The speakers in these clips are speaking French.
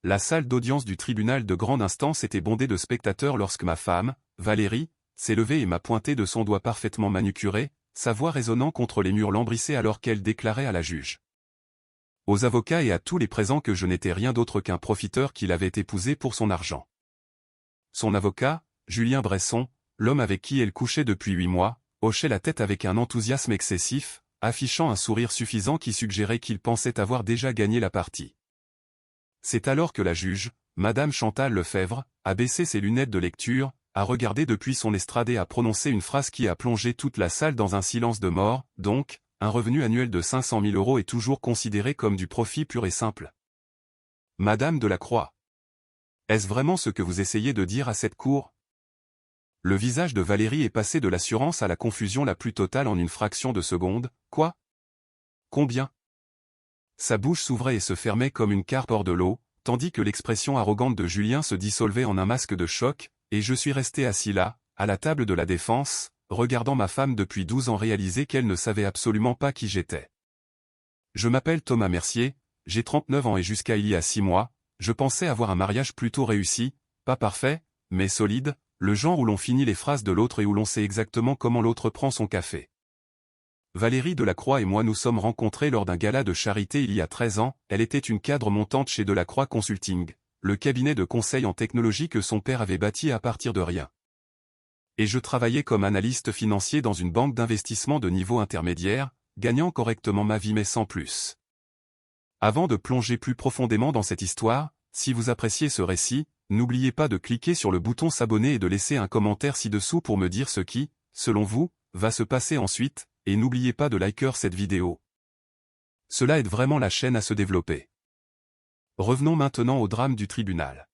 la salle d'audience du tribunal de grande instance était bondée de spectateurs lorsque ma femme, Valérie, s'est levée et m'a pointé de son doigt parfaitement manucuré, sa voix résonnant contre les murs lambrissés alors qu'elle déclarait à la juge. Aux avocats et à tous les présents que je n'étais rien d'autre qu'un profiteur qui l'avait épousée pour son argent. Son avocat, Julien Bresson, l'homme avec qui elle couchait depuis 8 mois, hochait la tête avec un enthousiasme excessif, affichant un sourire suffisant qui suggérait qu'il pensait avoir déjà gagné la partie. C'est alors que la juge, Madame Chantal Lefebvre, a baissé ses lunettes de lecture, a regardé depuis son estrade et a prononcé une phrase qui a plongé toute la salle dans un silence de mort, donc, un revenu annuel de 500 000 € est toujours considéré comme du profit pur et simple. Madame Delacroix. Est-ce vraiment ce que vous essayez de dire à cette cour? Le visage de Valérie est passé de l'assurance à la confusion la plus totale en une fraction de seconde. Quoi? Combien? Sa bouche s'ouvrait et se fermait comme une carpe hors de l'eau, tandis que l'expression arrogante de Julien se dissolvait en un masque de choc, et je suis resté assis là, à la table de la défense, regardant ma femme depuis 12 ans réaliser qu'elle ne savait absolument pas qui j'étais. Je m'appelle Thomas Mercier, j'ai 39 ans et jusqu'à il y a 6 mois, je pensais avoir un mariage plutôt réussi, pas parfait, mais solide, le genre où l'on finit les phrases de l'autre et où l'on sait exactement comment l'autre prend son café. Valérie Delacroix et moi nous sommes rencontrés lors d'un gala de charité il y a 13 ans, elle était une cadre montante chez Delacroix Consulting, le cabinet de conseil en technologie que son père avait bâti à partir de rien. Et je travaillais comme analyste financier dans une banque d'investissement de niveau intermédiaire, gagnant correctement ma vie mais sans plus. Avant de plonger plus profondément dans cette histoire, si vous appréciez ce récit, n'oubliez pas de cliquer sur le bouton s'abonner et de laisser un commentaire ci-dessous pour me dire ce qui, selon vous, va se passer ensuite, et n'oubliez pas de liker cette vidéo. Cela aide vraiment la chaîne à se développer. Revenons maintenant au drame du tribunal.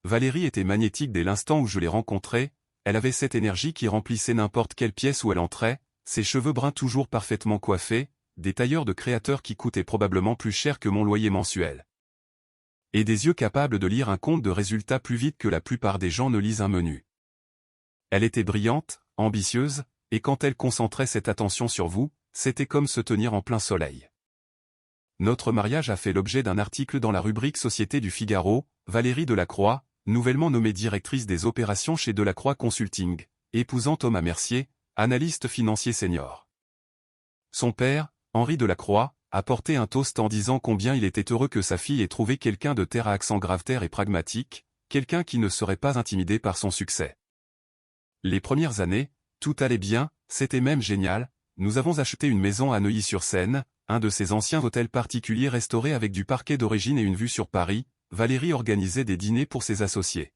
Valérie était magnétique dès l'instant où je l'ai rencontrée, elle avait cette énergie qui remplissait n'importe quelle pièce où elle entrait, ses cheveux bruns toujours parfaitement coiffés, des tailleurs de créateurs qui coûtaient probablement plus cher que mon loyer mensuel. Et des yeux capables de lire un compte de résultats plus vite que la plupart des gens ne lisent un menu. Elle était brillante, ambitieuse, et quand elle concentrait cette attention sur vous, c'était comme se tenir en plein soleil. Notre mariage a fait l'objet d'un article dans la rubrique Société du Figaro. Valérie Delacroix, nouvellement nommée directrice des opérations chez Delacroix Consulting, épousant Thomas Mercier, analyste financier senior. Son père, Henri Delacroix, a porté un toast en disant combien il était heureux que sa fille ait trouvé quelqu'un de terre à accent grave terre et pragmatique, quelqu'un qui ne serait pas intimidé par son succès. Les premières années, tout allait bien, c'était même génial, nous avons acheté une maison à Neuilly-sur-Seine, un de ces anciens hôtels particuliers restaurés avec du parquet d'origine et une vue sur Paris. Valérie organisait des dîners pour ses associés.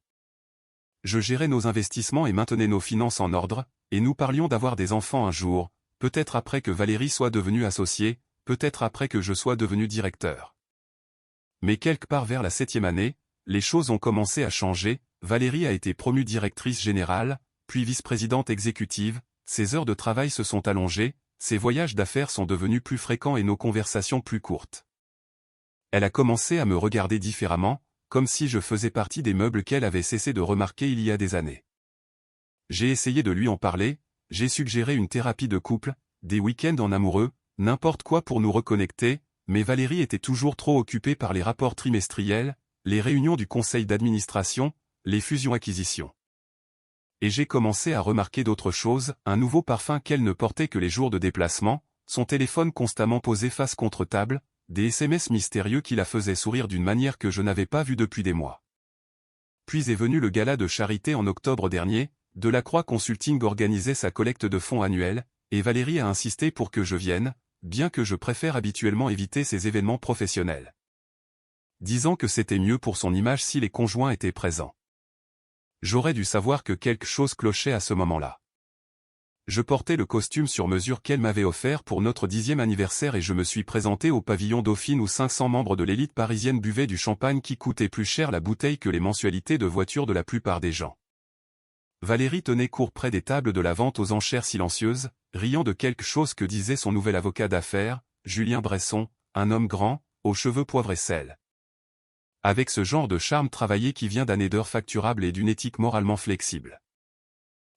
Je gérais nos investissements et maintenais nos finances en ordre, et nous parlions d'avoir des enfants un jour, peut-être après que Valérie soit devenue associée, peut-être après que je sois devenu directeur. Mais quelque part vers la 7e année, les choses ont commencé à changer, Valérie a été promue directrice générale, puis vice-présidente exécutive, ses heures de travail se sont allongées, ses voyages d'affaires sont devenus plus fréquents et nos conversations plus courtes. Elle a commencé à me regarder différemment, comme si je faisais partie des meubles qu'elle avait cessé de remarquer il y a des années. J'ai essayé de lui en parler, j'ai suggéré une thérapie de couple, des week-ends en amoureux, n'importe quoi pour nous reconnecter, mais Valérie était toujours trop occupée par les rapports trimestriels, les réunions du conseil d'administration, les fusions-acquisitions. Et j'ai commencé à remarquer d'autres choses, un nouveau parfum qu'elle ne portait que les jours de déplacement, son téléphone constamment posé face contre table, des SMS mystérieux qui la faisaient sourire d'une manière que je n'avais pas vue depuis des mois. Puis est venu le gala de charité en octobre dernier, Delacroix Consulting organisait sa collecte de fonds annuelle, et Valérie a insisté pour que je vienne, bien que je préfère habituellement éviter ces événements professionnels. Disant que c'était mieux pour son image si les conjoints étaient présents. J'aurais dû savoir que quelque chose clochait à ce moment-là. Je portais le costume sur mesure qu'elle m'avait offert pour notre 10e anniversaire et je me suis présenté au pavillon Dauphine où 500 membres de l'élite parisienne buvaient du champagne qui coûtait plus cher la bouteille que les mensualités de voiture de la plupart des gens. Valérie tenait court près des tables de la vente aux enchères silencieuses, riant de quelque chose que disait son nouvel avocat d'affaires, Julien Bresson, un homme grand, aux cheveux poivre et sel. Avec ce genre de charme travaillé qui vient d'années d'heures facturables et d'une éthique moralement flexible.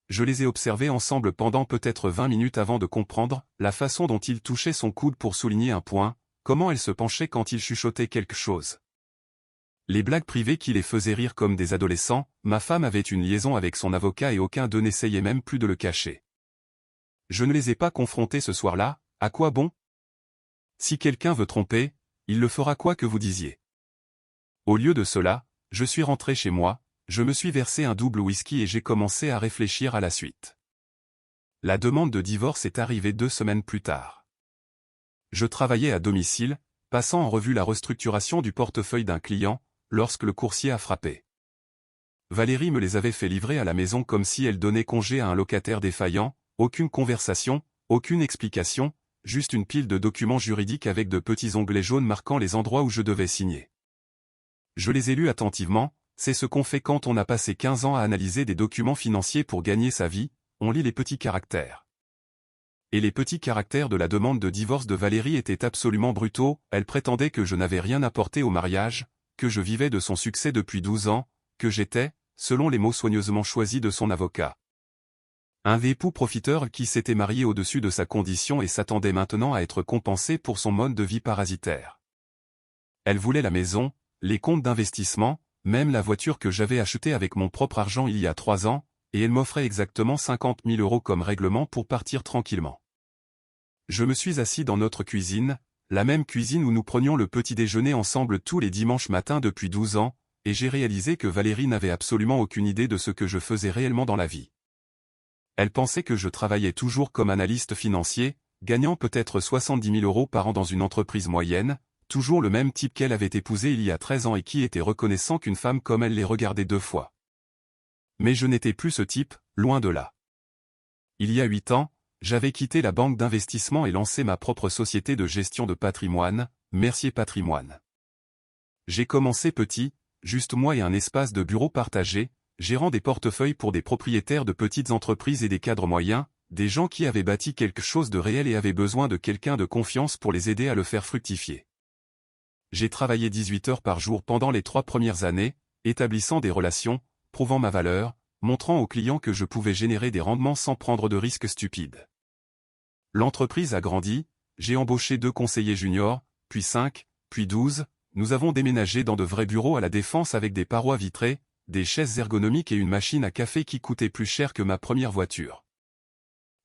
Je les ai observés ensemble pendant peut-être 20 minutes avant de comprendre la façon dont il touchait son coude pour souligner un point, comment elle se penchait quand il chuchotait quelque chose. Les blagues privées qui les faisaient rire comme des adolescents, ma femme avait une liaison avec son avocat et aucun d'eux n'essayait même plus de le cacher. Je ne les ai pas confrontés ce soir-là, à quoi bon? Si quelqu'un veut tromper, il le fera quoi que vous disiez. Au lieu de cela, je suis rentré chez moi, je me suis versé un double whisky et j'ai commencé à réfléchir à la suite. La demande de divorce est arrivée 2 semaines plus tard. Je travaillais à domicile, passant en revue la restructuration du portefeuille d'un client, lorsque le coursier a frappé. Valérie me les avait fait livrer à la maison comme si elle donnait congé à un locataire défaillant, aucune conversation, aucune explication, juste une pile de documents juridiques avec de petits onglets jaunes marquant les endroits où je devais signer. Je les ai lus attentivement, c'est ce qu'on fait quand on a passé 15 ans à analyser des documents financiers pour gagner sa vie, on lit les petits caractères. Et les petits caractères de la demande de divorce de Valérie étaient absolument brutaux, elle prétendait que je n'avais rien apporté au mariage, que je vivais de son succès depuis 12 ans, que j'étais, selon les mots soigneusement choisis de son avocat, un époux profiteur qui s'était marié au-dessus de sa condition et s'attendait maintenant à être compensé pour son mode de vie parasitaire. Elle voulait la maison, les comptes d'investissement, même la voiture que j'avais achetée avec mon propre argent il y a 3 ans, et elle m'offrait exactement 50 000 € comme règlement pour partir tranquillement. Je me suis assis dans notre cuisine, la même cuisine où nous prenions le petit déjeuner ensemble tous les dimanches matins depuis 12 ans, et j'ai réalisé que Valérie n'avait absolument aucune idée de ce que je faisais réellement dans la vie. Elle pensait que je travaillais toujours comme analyste financier, gagnant peut-être 70 000 € par an dans une entreprise moyenne, toujours le même type qu'elle avait épousé il y a 13 ans et qui était reconnaissant qu'une femme comme elle les regardait 2 fois. Mais je n'étais plus ce type, loin de là. Il y a 8 ans, j'avais quitté la banque d'investissement et lancé ma propre société de gestion de patrimoine, Mercier Patrimoine. J'ai commencé petit, juste moi et un espace de bureau partagé, gérant des portefeuilles pour des propriétaires de petites entreprises et des cadres moyens, des gens qui avaient bâti quelque chose de réel et avaient besoin de quelqu'un de confiance pour les aider à le faire fructifier. J'ai travaillé 18 heures par jour pendant les 3 premières années, établissant des relations, prouvant ma valeur, montrant aux clients que je pouvais générer des rendements sans prendre de risques stupides. L'entreprise a grandi, j'ai embauché 2 conseillers juniors, puis 5, puis 12, nous avons déménagé dans de vrais bureaux à la Défense avec des parois vitrées, des chaises ergonomiques et une machine à café qui coûtait plus cher que ma première voiture.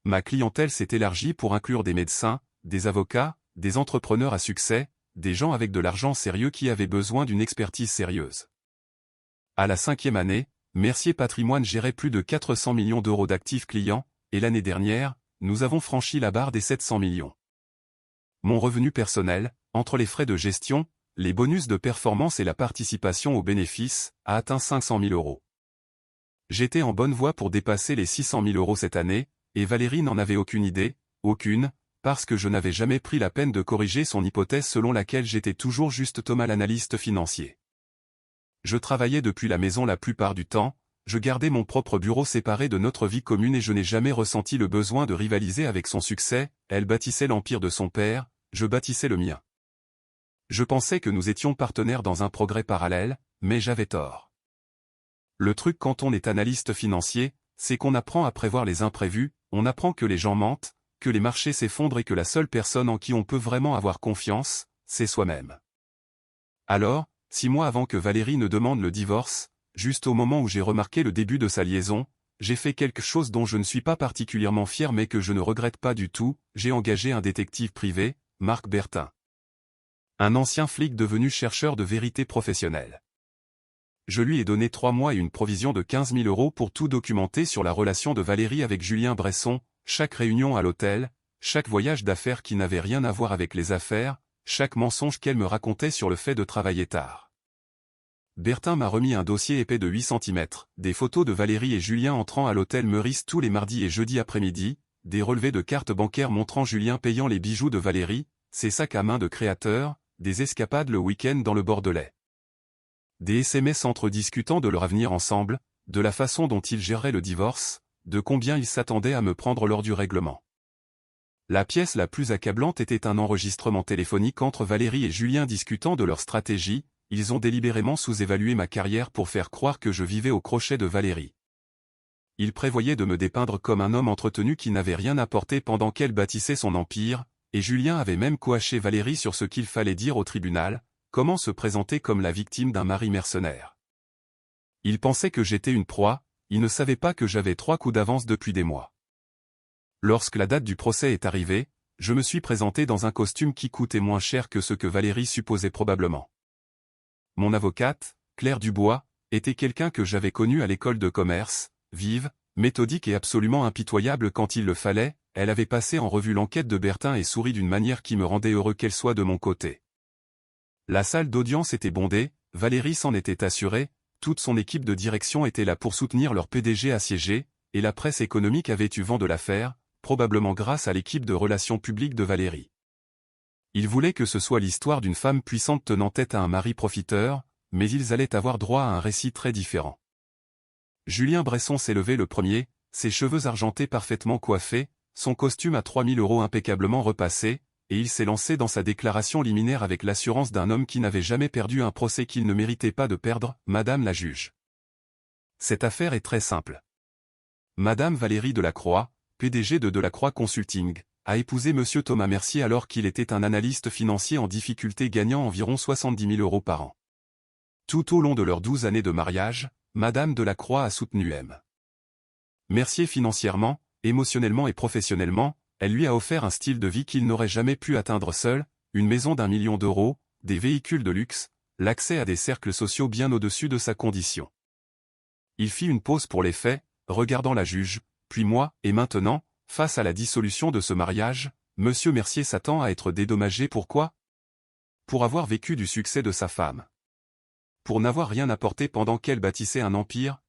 Ma clientèle s'est élargie pour inclure des médecins, des avocats, des entrepreneurs à succès, des gens avec de l'argent sérieux qui avaient besoin d'une expertise sérieuse. À la 5e année, Mercier Patrimoine gérait plus de 400 millions € d'actifs clients, et l'année dernière, nous avons franchi la barre des 700 millions. Mon revenu personnel, entre les frais de gestion, les bonus de performance et la participation aux bénéfices, a atteint 500 000 €. J'étais en bonne voie pour dépasser les 600 000 € cette année, et Valérie n'en avait aucune idée, aucune, parce que je n'avais jamais pris la peine de corriger son hypothèse selon laquelle j'étais toujours juste Thomas l'analyste financier. Je travaillais depuis la maison la plupart du temps, je gardais mon propre bureau séparé de notre vie commune et je n'ai jamais ressenti le besoin de rivaliser avec son succès, elle bâtissait l'empire de son père, je bâtissais le mien. Je pensais que nous étions partenaires dans un progrès parallèle, mais j'avais tort. Le truc quand on est analyste financier, c'est qu'on apprend à prévoir les imprévus, on apprend que les gens mentent, que les marchés s'effondrent et que la seule personne en qui on peut vraiment avoir confiance, c'est soi-même. Alors, 6 mois avant que Valérie ne demande le divorce, juste au moment où j'ai remarqué le début de sa liaison, j'ai fait quelque chose dont je ne suis pas particulièrement fier mais que je ne regrette pas du tout, j'ai engagé un détective privé, Marc Bertin. Un ancien flic devenu chercheur de vérité professionnelle. Je lui ai donné 3 mois et une provision de 15 000 € pour tout documenter sur la relation de Valérie avec Julien Bresson, chaque réunion à l'hôtel, chaque voyage d'affaires qui n'avait rien à voir avec les affaires, chaque mensonge qu'elle me racontait sur le fait de travailler tard. Bertin m'a remis un dossier épais de 8 cm, des photos de Valérie et Julien entrant à l'hôtel Meurice tous les mardis et jeudis après-midi, des relevés de cartes bancaires montrant Julien payant les bijoux de Valérie, ses sacs à main de créateur, des escapades le week-end dans le Bordelais. Des SMS entre discutant de leur avenir ensemble, de la façon dont ils géreraient le divorce, de combien ils s'attendaient à me prendre lors du règlement. La pièce la plus accablante était un enregistrement téléphonique entre Valérie et Julien discutant de leur stratégie, ils ont délibérément sous-évalué ma carrière pour faire croire que je vivais au crochet de Valérie. Ils prévoyaient de me dépeindre comme un homme entretenu qui n'avait rien apporté pendant qu'elle bâtissait son empire, et Julien avait même coaché Valérie sur ce qu'il fallait dire au tribunal, comment se présenter comme la victime d'un mari mercenaire. Il pensait que j'étais une proie, il ne savait pas que j'avais 3 coups d'avance depuis des mois. Lorsque la date du procès est arrivée, je me suis présenté dans un costume qui coûtait moins cher que ce que Valérie supposait probablement. Mon avocate, Claire Dubois, était quelqu'un que j'avais connu à l'école de commerce, vive, méthodique et absolument impitoyable quand il le fallait. Elle avait passé en revue l'enquête de Bertin et souri d'une manière qui me rendait heureux qu'elle soit de mon côté. La salle d'audience était bondée, Valérie s'en était assurée, toute son équipe de direction était là pour soutenir leur PDG assiégé, et la presse économique avait eu vent de l'affaire, probablement grâce à l'équipe de relations publiques de Valérie. Ils voulaient que ce soit l'histoire d'une femme puissante tenant tête à un mari profiteur, mais ils allaient avoir droit à un récit très différent. Julien Bresson s'est levé le premier, ses cheveux argentés parfaitement coiffés, son costume à 3 000 € impeccablement repassé, et il s'est lancé dans sa déclaration liminaire avec l'assurance d'un homme qui n'avait jamais perdu un procès qu'il ne méritait pas de perdre, Madame la juge. Cette affaire est très simple. Madame Valérie Delacroix, PDG de Delacroix Consulting, a épousé Monsieur Thomas Mercier alors qu'il était un analyste financier en difficulté gagnant environ 70 000 € par an. Tout au long de leurs 12 années de mariage, Madame Delacroix a soutenu M. Mercier financièrement, émotionnellement et professionnellement. Elle lui a offert un style de vie qu'il n'aurait jamais pu atteindre seul, une maison d'1 million d'euros, des véhicules de luxe, l'accès à des cercles sociaux bien au-dessus de sa condition. Il fit une pause pour les faits, regardant la juge, puis moi, et maintenant, face à la dissolution de ce mariage, Monsieur Mercier s'attend à être dédommagé. Pourquoi? Pour avoir vécu du succès de sa femme. Pour n'avoir rien apporté pendant qu'elle bâtissait un empire?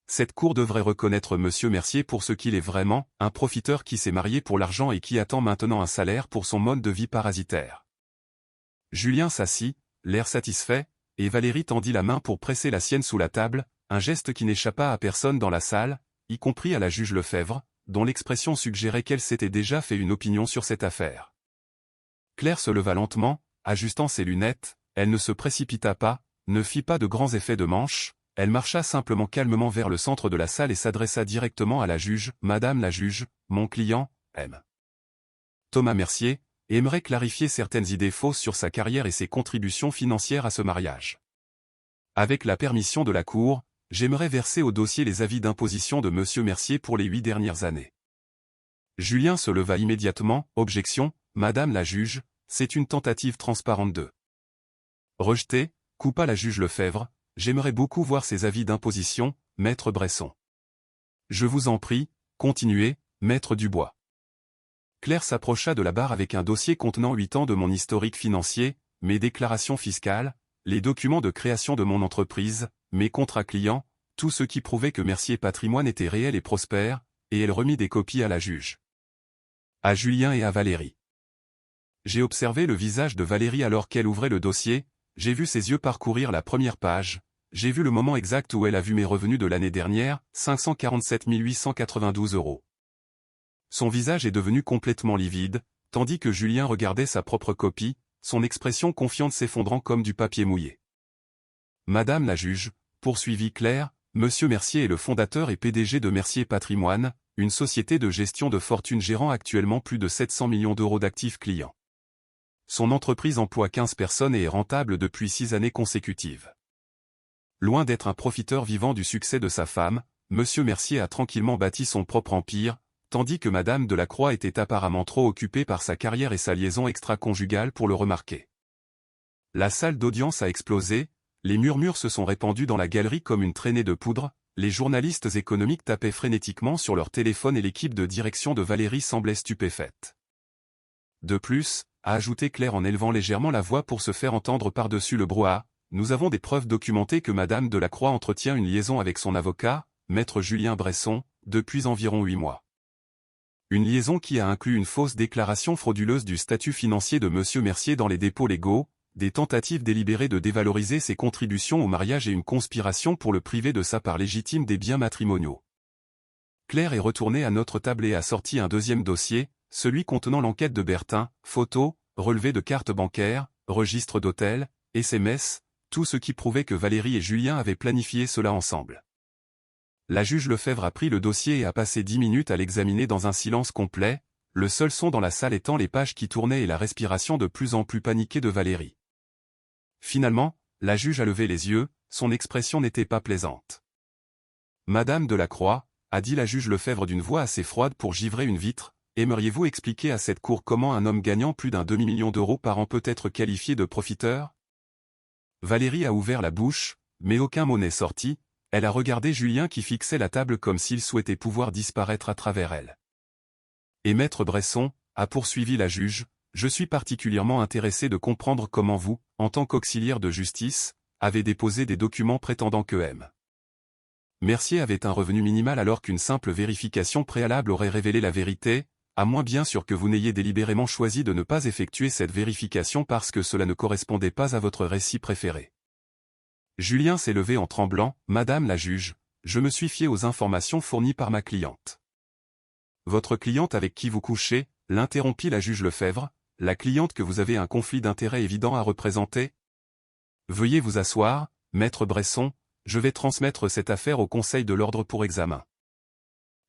Cette cour devrait reconnaître Monsieur Mercier pour ce qu'il est vraiment, un profiteur qui s'est marié pour l'argent et qui attend maintenant un salaire pour son mode de vie parasitaire. Julien s'assit, l'air satisfait, et Valérie tendit la main pour presser la sienne sous la table, un geste qui n'échappa à personne dans la salle, y compris à la juge Lefebvre, dont l'expression suggérait qu'elle s'était déjà fait une opinion sur cette affaire. Claire se leva lentement, ajustant ses lunettes, elle ne se précipita pas, ne fit pas de grands effets de manche. Elle marcha simplement calmement vers le centre de la salle et s'adressa directement à la juge. « Madame la juge, mon client, M. Thomas Mercier, aimerait clarifier certaines idées fausses sur sa carrière et ses contributions financières à ce mariage. Avec la permission de la Cour, j'aimerais verser au dossier les avis d'imposition de Monsieur Mercier pour les 8 dernières années. » Julien se leva immédiatement. « Objection, Madame la juge, c'est une tentative transparente de... » Rejeté, coupa la juge Lefebvre. J'aimerais beaucoup voir ces avis d'imposition, maître Bresson. Je vous en prie, continuez, maître Dubois. Claire s'approcha de la barre avec un dossier contenant 8 ans de mon historique financier, mes déclarations fiscales, les documents de création de mon entreprise, mes contrats clients, tout ce qui prouvait que Mercier Patrimoine était réel et prospère, et elle remit des copies à la juge. À Julien et à Valérie. J'ai observé le visage de Valérie alors qu'elle ouvrait le dossier, j'ai vu ses yeux parcourir la première page. J'ai vu le moment exact où elle a vu mes revenus de l'année dernière, 547 892 €. Son visage est devenu complètement livide, tandis que Julien regardait sa propre copie, son expression confiante s'effondrant comme du papier mouillé. Madame la juge, poursuivit Claire, Monsieur Mercier est le fondateur et PDG de Mercier Patrimoine, une société de gestion de fortune gérant actuellement plus de 700 millions d'euros d'actifs clients. Son entreprise emploie 15 personnes et est rentable depuis 6 années consécutives. Loin d'être un profiteur vivant du succès de sa femme, Monsieur Mercier a tranquillement bâti son propre empire, tandis que Madame Delacroix était apparemment trop occupée par sa carrière et sa liaison extra-conjugale pour le remarquer. La salle d'audience a explosé, les murmures se sont répandus dans la galerie comme une traînée de poudre, les journalistes économiques tapaient frénétiquement sur leur téléphone et l'équipe de direction de Valérie semblait stupéfaite. De plus, a ajouté Claire en élevant légèrement la voix pour se faire entendre par-dessus le brouhaha, nous avons des preuves documentées que Madame Delacroix entretient une liaison avec son avocat, maître Julien Bresson, depuis environ 8 mois. Une liaison qui a inclus une fausse déclaration frauduleuse du statut financier de Monsieur Mercier dans les dépôts légaux, des tentatives délibérées de dévaloriser ses contributions au mariage et une conspiration pour le priver de sa part légitime des biens matrimoniaux. Claire est retournée à notre table et a sorti un deuxième dossier, celui contenant l'enquête de Bertin, photos, relevés de cartes bancaires, registres d'hôtels, SMS, tout ce qui prouvait que Valérie et Julien avaient planifié cela ensemble. La juge Lefebvre a pris le dossier et a passé 10 minutes à l'examiner dans un silence complet, le seul son dans la salle étant les pages qui tournaient et la respiration de plus en plus paniquée de Valérie. Finalement, la juge a levé les yeux, son expression n'était pas plaisante. Madame Delacroix, a dit la juge Lefebvre d'une voix assez froide pour givrer une vitre, aimeriez-vous expliquer à cette cour comment un homme gagnant plus d'un demi-million d'euros par an peut être qualifié de profiteur? Valérie a ouvert la bouche, mais aucun mot n'est sorti, elle a regardé Julien qui fixait la table comme s'il souhaitait pouvoir disparaître à travers elle. Et maître Bresson, a poursuivi la juge, je suis particulièrement intéressé de comprendre comment vous, en tant qu'auxiliaire de justice, avez déposé des documents prétendant que M. Mercier avait un revenu minimal alors qu'une simple vérification préalable aurait révélé la vérité, à moins bien sûr que vous n'ayez délibérément choisi de ne pas effectuer cette vérification parce que cela ne correspondait pas à votre récit préféré. Julien s'est levé en tremblant, Madame la juge, je me suis fié aux informations fournies par ma cliente. Votre cliente avec qui vous couchez, l'interrompit la juge Lefebvre, la cliente que vous avez un conflit d'intérêts évident à représenter? Veuillez vous asseoir, maître Bresson, je vais transmettre cette affaire au Conseil de l'ordre pour examen.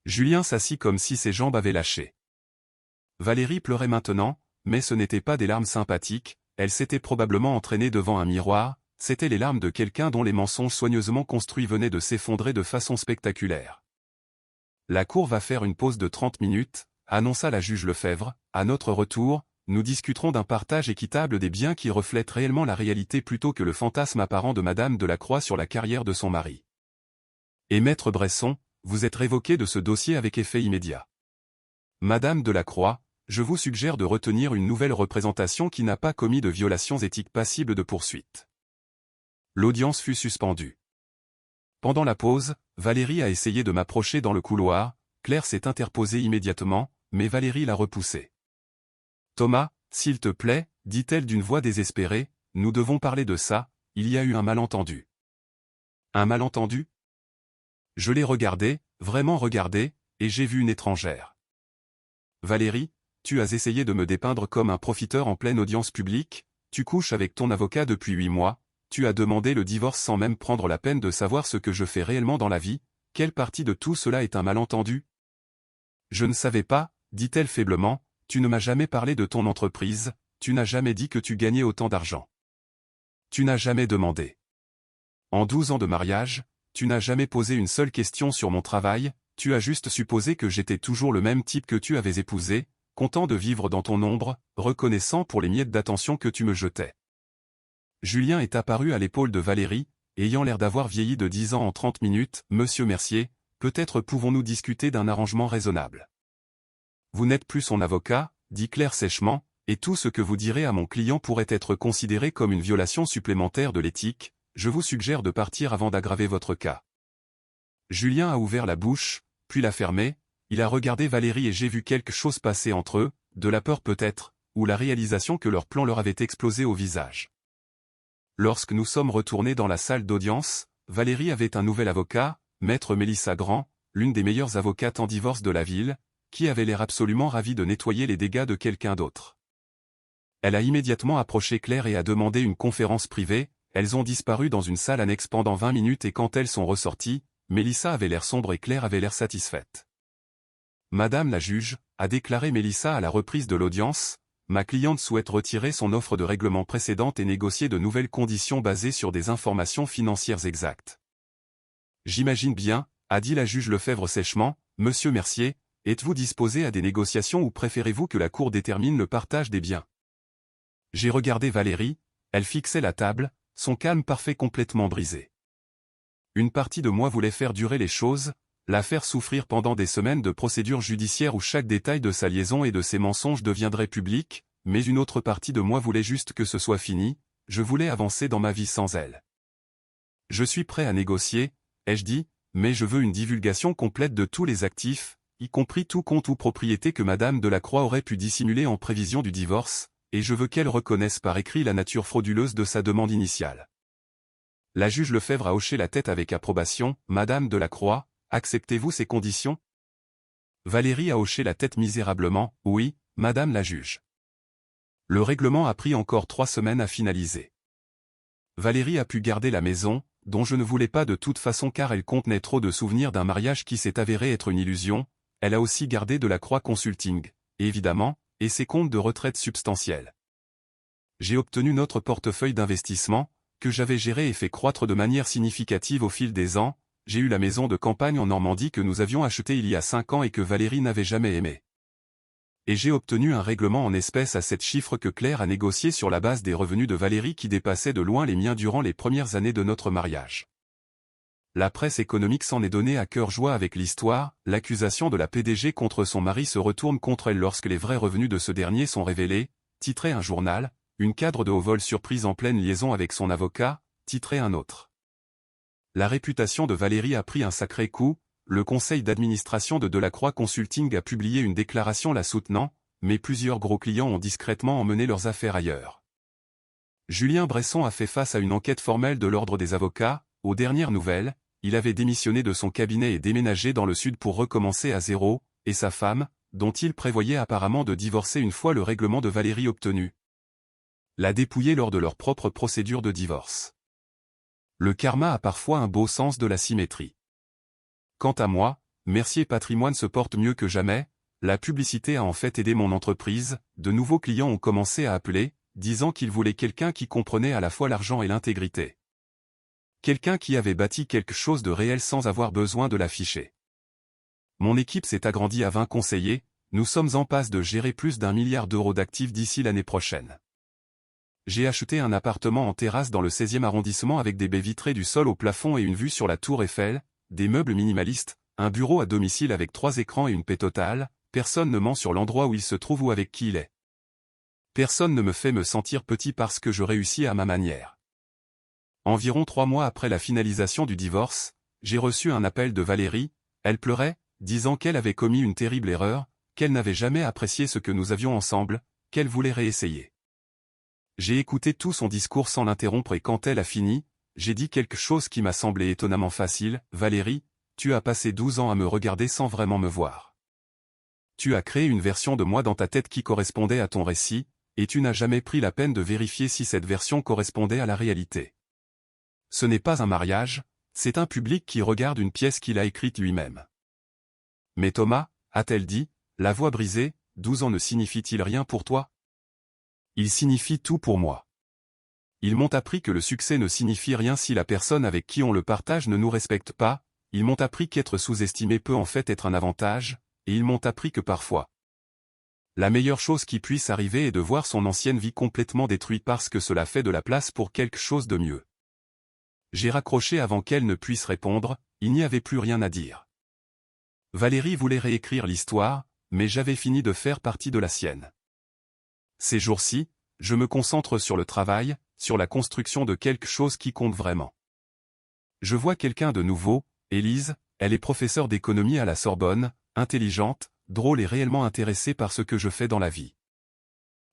Julien s'assit comme si ses jambes avaient lâché. Valérie pleurait maintenant, mais ce n'étaient pas des larmes sympathiques, elle s'était probablement entraînée devant un miroir, c'étaient les larmes de quelqu'un dont les mensonges soigneusement construits venaient de s'effondrer de façon spectaculaire. La cour va faire une pause de 30 minutes, annonça la juge Lefebvre, à notre retour, nous discuterons d'un partage équitable des biens qui reflète réellement la réalité plutôt que le fantasme apparent de Madame Delacroix sur la carrière de son mari. Et maître Bresson, vous êtes révoqué de ce dossier avec effet immédiat. Madame Delacroix, je vous suggère de retenir une nouvelle représentation qui n'a pas commis de violations éthiques passibles de poursuite. L'audience fut suspendue. Pendant la pause, Valérie a essayé de m'approcher dans le couloir, Claire s'est interposée immédiatement, mais Valérie l'a repoussée. Thomas, s'il te plaît, dit-elle d'une voix désespérée, nous devons parler de ça, il y a eu un malentendu. Un malentendu? Je l'ai regardé, vraiment regardé, et j'ai vu une étrangère. Valérie, tu as essayé de me dépeindre comme un profiteur en pleine audience publique, tu couches avec ton avocat depuis 8 mois, tu as demandé le divorce sans même prendre la peine de savoir ce que je fais réellement dans la vie, quelle partie de tout cela est un malentendu? Je ne savais pas, dit-elle faiblement, tu ne m'as jamais parlé de ton entreprise, tu n'as jamais dit que tu gagnais autant d'argent. Tu n'as jamais demandé. En 12 ans de mariage, tu n'as jamais posé une seule question sur mon travail, tu as juste supposé que j'étais toujours le même type que tu avais épousé, content de vivre dans ton ombre, reconnaissant pour les miettes d'attention que tu me jetais. Julien est apparu à l'épaule de Valérie, ayant l'air d'avoir vieilli de 10 ans en 30 minutes, Monsieur Mercier, peut-être pouvons-nous discuter d'un arrangement raisonnable. Vous n'êtes plus son avocat, dit Claire sèchement, et tout ce que vous direz à mon client pourrait être considéré comme une violation supplémentaire de l'éthique, je vous suggère de partir avant d'aggraver votre cas. Julien a ouvert la bouche, puis l'a fermée, il a regardé Valérie et j'ai vu quelque chose passer entre eux, de la peur peut-être, ou la réalisation que leur plan leur avait explosé au visage. Lorsque nous sommes retournés dans la salle d'audience, Valérie avait un nouvel avocat, maître Mélissa Grand, l'une des meilleures avocates en divorce de la ville, qui avait l'air absolument ravie de nettoyer les dégâts de quelqu'un d'autre. Elle a immédiatement approché Claire et a demandé une conférence privée, elles ont disparu dans une salle annexe pendant 20 minutes et quand elles sont ressorties, Mélissa avait l'air sombre et Claire avait l'air satisfaite. Madame la juge, a déclaré Mélissa à la reprise de l'audience, ma cliente souhaite retirer son offre de règlement précédente et négocier de nouvelles conditions basées sur des informations financières exactes. J'imagine bien, a dit la juge Lefebvre sèchement, Monsieur Mercier, êtes-vous disposé à des négociations ou préférez-vous que la Cour détermine le partage des biens? J'ai regardé Valérie, elle fixait la table, son calme parfait complètement brisé. Une partie de moi voulait faire durer les choses, la faire souffrir pendant des semaines de procédures judiciaires où chaque détail de sa liaison et de ses mensonges deviendrait public, mais une autre partie de moi voulait juste que ce soit fini, je voulais avancer dans ma vie sans elle. Je suis prêt à négocier, ai-je dit, mais je veux une divulgation complète de tous les actifs, y compris tout compte ou propriété que Madame Delacroix aurait pu dissimuler en prévision du divorce, et je veux qu'elle reconnaisse par écrit la nature frauduleuse de sa demande initiale. La juge Lefebvre a hoché la tête avec approbation, Madame Delacroix, acceptez-vous ces conditions? Valérie a hoché la tête misérablement, oui, Madame la juge. Le règlement a pris encore 3 semaines à finaliser. Valérie a pu garder la maison, dont je ne voulais pas de toute façon car elle contenait trop de souvenirs d'un mariage qui s'est avéré être une illusion, elle a aussi gardé Delacroix Consulting, évidemment, et ses comptes de retraite substantiels. J'ai obtenu notre portefeuille d'investissement, que j'avais géré et fait croître de manière significative au fil des ans. J'ai eu la maison de campagne en Normandie que nous avions achetée il y a 5 ans et que Valérie n'avait jamais aimée. Et j'ai obtenu un règlement en espèces à 7 chiffres que Claire a négocié sur la base des revenus de Valérie qui dépassaient de loin les miens durant les premières années de notre mariage. La presse économique s'en est donnée à cœur joie avec l'histoire. L'accusation de la PDG contre son mari se retourne contre elle lorsque les vrais revenus de ce dernier sont révélés, titrait un journal. Une cadre de haut vol surprise en pleine liaison avec son avocat, titrait un autre. La réputation de Valérie a pris un sacré coup. Le conseil d'administration de Delacroix Consulting a publié une déclaration la soutenant, mais plusieurs gros clients ont discrètement emmené leurs affaires ailleurs. Julien Bresson a fait face à une enquête formelle de l'ordre des avocats. Aux dernières nouvelles, il avait démissionné de son cabinet et déménagé dans le sud pour recommencer à zéro, et sa femme, dont il prévoyait apparemment de divorcer une fois le règlement de Valérie obtenu, l'a dépouillé lors de leur propre procédure de divorce. Le karma a parfois un beau sens de la symétrie. Quant à moi, Mercier Patrimoine se porte mieux que jamais. La publicité a en fait aidé mon entreprise. De nouveaux clients ont commencé à appeler, disant qu'ils voulaient quelqu'un qui comprenait à la fois l'argent et l'intégrité. Quelqu'un qui avait bâti quelque chose de réel sans avoir besoin de l'afficher. Mon équipe s'est agrandie à 20 conseillers. Nous sommes en passe de gérer plus d'1 milliard d'euros d'actifs d'ici l'année prochaine. J'ai acheté un appartement en terrasse dans le 16e arrondissement avec des baies vitrées du sol au plafond et une vue sur la tour Eiffel, des meubles minimalistes, un bureau à domicile avec 3 écrans et une paix totale. Personne ne ment sur l'endroit où il se trouve ou avec qui il est. Personne ne me fait me sentir petit parce que je réussis à ma manière. Environ 3 mois après la finalisation du divorce, j'ai reçu un appel de Valérie. Elle pleurait, disant qu'elle avait commis une terrible erreur, qu'elle n'avait jamais apprécié ce que nous avions ensemble, qu'elle voulait réessayer. J'ai écouté tout son discours sans l'interrompre et quand elle a fini, j'ai dit quelque chose qui m'a semblé étonnamment facile. Valérie, tu as passé 12 ans à me regarder sans vraiment me voir. Tu as créé une version de moi dans ta tête qui correspondait à ton récit, et tu n'as jamais pris la peine de vérifier si cette version correspondait à la réalité. Ce n'est pas un mariage, c'est un public qui regarde une pièce qu'il a écrite lui-même. Mais Thomas, a-t-elle dit, la voix brisée, 12 ans ne signifie-t-il rien pour toi ? Il signifie tout pour moi. Ils m'ont appris que le succès ne signifie rien si la personne avec qui on le partage ne nous respecte pas. Ils m'ont appris qu'être sous-estimé peut en fait être un avantage, et ils m'ont appris que parfois, la meilleure chose qui puisse arriver est de voir son ancienne vie complètement détruite parce que cela fait de la place pour quelque chose de mieux. J'ai raccroché avant qu'elle ne puisse répondre, il n'y avait plus rien à dire. Valérie voulait réécrire l'histoire, mais j'avais fini de faire partie de la sienne. Ces jours-ci, je me concentre sur le travail, sur la construction de quelque chose qui compte vraiment. Je vois quelqu'un de nouveau, Élise, elle est professeure d'économie à la Sorbonne, intelligente, drôle et réellement intéressée par ce que je fais dans la vie.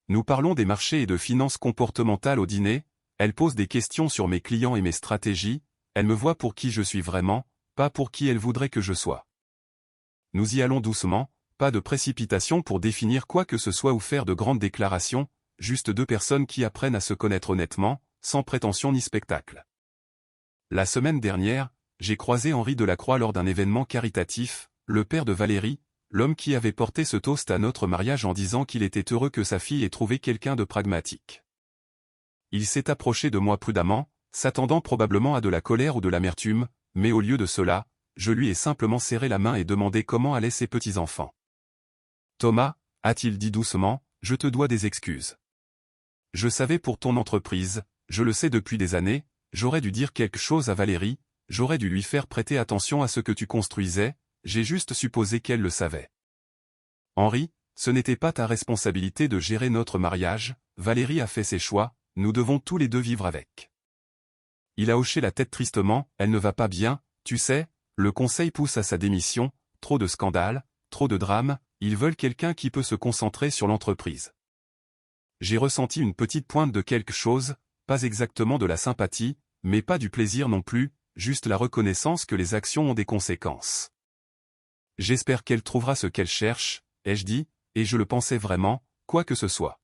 Nous parlons des marchés et de finances comportementales au dîner, elle pose des questions sur mes clients et mes stratégies, elle me voit pour qui je suis vraiment, pas pour qui elle voudrait que je sois. Nous y allons doucement, pas de précipitation pour définir quoi que ce soit ou faire de grandes déclarations, juste 2 personnes qui apprennent à se connaître honnêtement, sans prétention ni spectacle. La semaine dernière, j'ai croisé Henri Delacroix lors d'un événement caritatif, le père de Valérie, l'homme qui avait porté ce toast à notre mariage en disant qu'il était heureux que sa fille ait trouvé quelqu'un de pragmatique. Il s'est approché de moi prudemment, s'attendant probablement à de la colère ou de l'amertume, mais au lieu de cela, je lui ai simplement serré la main et demandé comment allaient ses petits-enfants. Thomas, a-t-il dit doucement, je te dois des excuses. Je savais pour ton entreprise, je le sais depuis des années, j'aurais dû dire quelque chose à Valérie, j'aurais dû lui faire prêter attention à ce que tu construisais, j'ai juste supposé qu'elle le savait. Henri, ce n'était pas ta responsabilité de gérer notre mariage, Valérie a fait ses choix, nous devons tous les deux vivre avec. Il a hoché la tête tristement, elle ne va pas bien, tu sais, le conseil pousse à sa démission, trop de scandales, trop de drames, ils veulent quelqu'un qui peut se concentrer sur l'entreprise. J'ai ressenti une petite pointe de quelque chose, pas exactement de la sympathie, mais pas du plaisir non plus, juste la reconnaissance que les actions ont des conséquences. J'espère qu'elle trouvera ce qu'elle cherche, ai-je dit, et je le pensais vraiment, quoi que ce soit.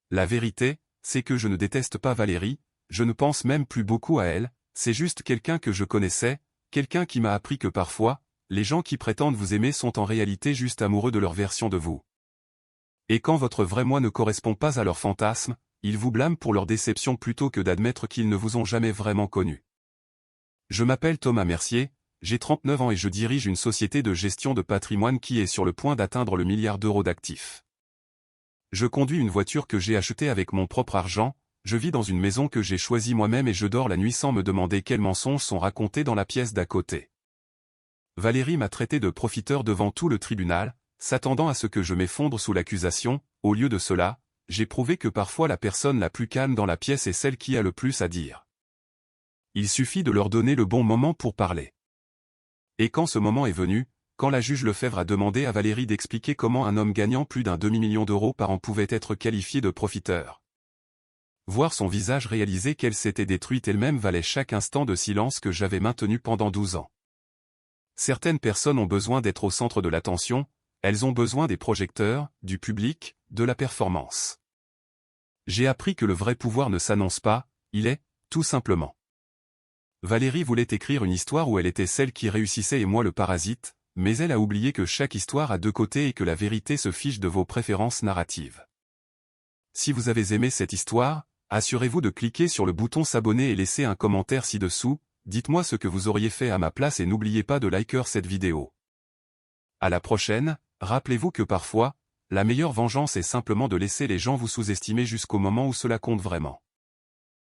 La vérité, c'est que je ne déteste pas Valérie, je ne pense même plus beaucoup à elle, c'est juste quelqu'un que je connaissais, quelqu'un qui m'a appris que parfois, les gens qui prétendent vous aimer sont en réalité juste amoureux de leur version de vous. Et quand votre vrai moi ne correspond pas à leur fantasme, ils vous blâment pour leur déception plutôt que d'admettre qu'ils ne vous ont jamais vraiment connu. Je m'appelle Thomas Mercier, j'ai 39 ans et je dirige une société de gestion de patrimoine qui est sur le point d'atteindre le milliard d'euros d'actifs. Je conduis une voiture que j'ai achetée avec mon propre argent, je vis dans une maison que j'ai choisie moi-même et je dors la nuit sans me demander quels mensonges sont racontés dans la pièce d'à côté. Valérie m'a traité de profiteur devant tout le tribunal, s'attendant à ce que je m'effondre sous l'accusation. Au lieu de cela, j'ai prouvé que parfois la personne la plus calme dans la pièce est celle qui a le plus à dire. Il suffit de leur donner le bon moment pour parler. Et quand ce moment est venu, quand la juge Lefebvre a demandé à Valérie d'expliquer comment un homme gagnant plus d'un demi-million d'euros par an pouvait être qualifié de profiteur. Voir son visage réaliser qu'elle s'était détruite elle-même valait chaque instant de silence que j'avais maintenu pendant 12 ans. Certaines personnes ont besoin d'être au centre de l'attention, elles ont besoin des projecteurs, du public, de la performance. J'ai appris que le vrai pouvoir ne s'annonce pas, il est, tout simplement. Valérie voulait écrire une histoire où elle était celle qui réussissait et moi le parasite, mais elle a oublié que chaque histoire a deux côtés et que la vérité se fiche de vos préférences narratives. Si vous avez aimé cette histoire, assurez-vous de cliquer sur le bouton s'abonner et laisser un commentaire ci-dessous, dites-moi ce que vous auriez fait à ma place et n'oubliez pas de liker cette vidéo. À la prochaine, rappelez-vous que parfois, la meilleure vengeance est simplement de laisser les gens vous sous-estimer jusqu'au moment où cela compte vraiment.